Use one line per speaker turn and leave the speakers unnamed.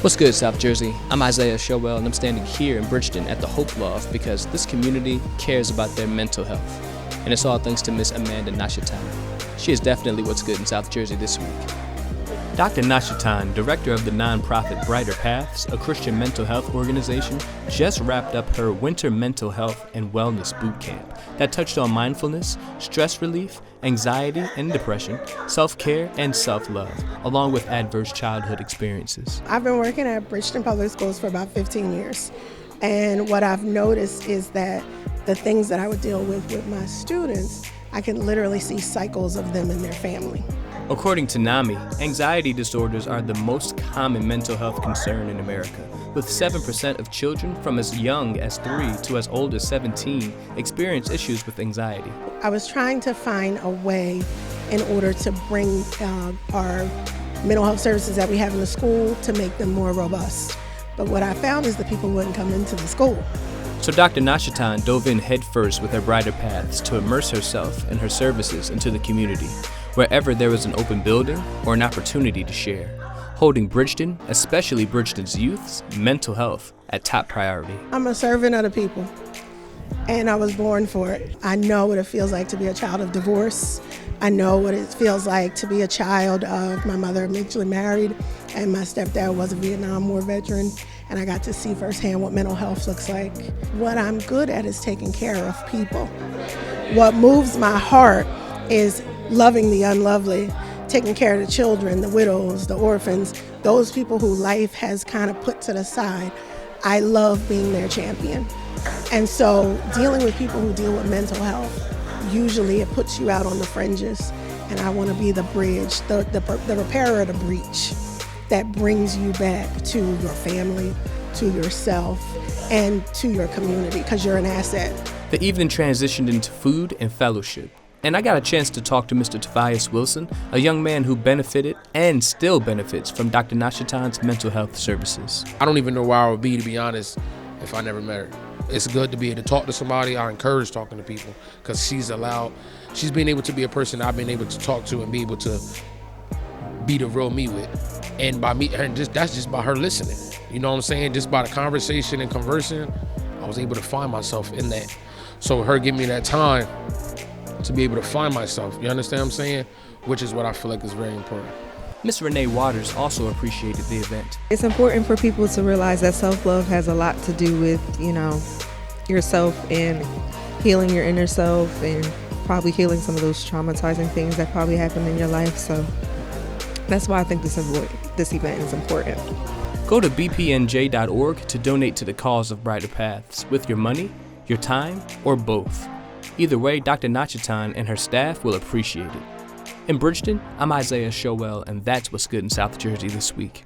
What's good, South Jersey? I'm Isaiah Showell, and I'm standing here in Bridgeton at the Hope Loft because this community cares about their mental health. And it's all thanks to Miss Amanda Nashatan. She is definitely what's good in South Jersey this week. Dr. Nashatan, director of the nonprofit Brighter Paths, a Christian mental health organization, just wrapped up her winter mental health and wellness boot camp that touched on mindfulness, stress relief, anxiety and depression, self-care, and self-love, along with adverse childhood experiences.
I've been working at Bridgeton Public Schools for about 15 years, and what I've noticed is that the things that I would deal with my students, I can literally see cycles of them and their family.
According to NAMI, anxiety disorders are the most common mental health concern in America, with 7% of children from as young as 3 to as old as 17 experience issues with anxiety.
I was trying to find a way in order to bring our mental health services that we have in the school to make them more robust. But what I found is that people wouldn't come into the school.
So Dr. Nashatan dove in headfirst with her Brighter Paths to immerse herself and her services into the community, wherever there was an open building or an opportunity to share, holding Bridgeton, especially Bridgeton's youth's mental health at top priority.
I'm a servant of the people, and I was born for it. I know what it feels like to be a child of divorce. I know what it feels like to be a child of my mother eventually married, and my stepdad was a Vietnam War veteran, and I got to see firsthand what mental health looks like. What I'm good at is taking care of people. What moves my heart is loving the unlovely, taking care of the children, the widows, the orphans, those people who life has kind of put to the side. I love being their champion. And so dealing with people who deal with mental health, usually it puts you out on the fringes, and I want to be the bridge, the repairer of the breach that brings you back to your family, to yourself, and to your community, because you're an asset.
The evening transitioned into food and fellowship, and I got a chance to talk to Mr. Tobias Wilson, a young man who benefited and still benefits from Dr. Nashatan's mental health services.
I don't even know where I would be, to be honest, if I never met her. It's good to be able to talk to somebody. I encourage talking to people because she's been able to be a person I've been able to talk to and be able to be the real me with. And by me, that's just by her listening. You know what I'm saying? Just by the conversation and conversing, I was able to find myself in that. So her giving me that time to be able to find myself, you understand what I'm saying? Which is what I feel like is very important.
Miss Renee Waters also appreciated the event.
It's important for people to realize that self-love has a lot to do with, yourself and healing your inner self and probably healing some of those traumatizing things that probably happened in your life. So that's why I think this event is important.
Go to bpnj.org to donate to the cause of Brighter Paths with your money, your time, or both. Either way, Dr. Nashatan and her staff will appreciate it. In Bridgeton, I'm Isaiah Showell, and that's what's good in South Jersey this week.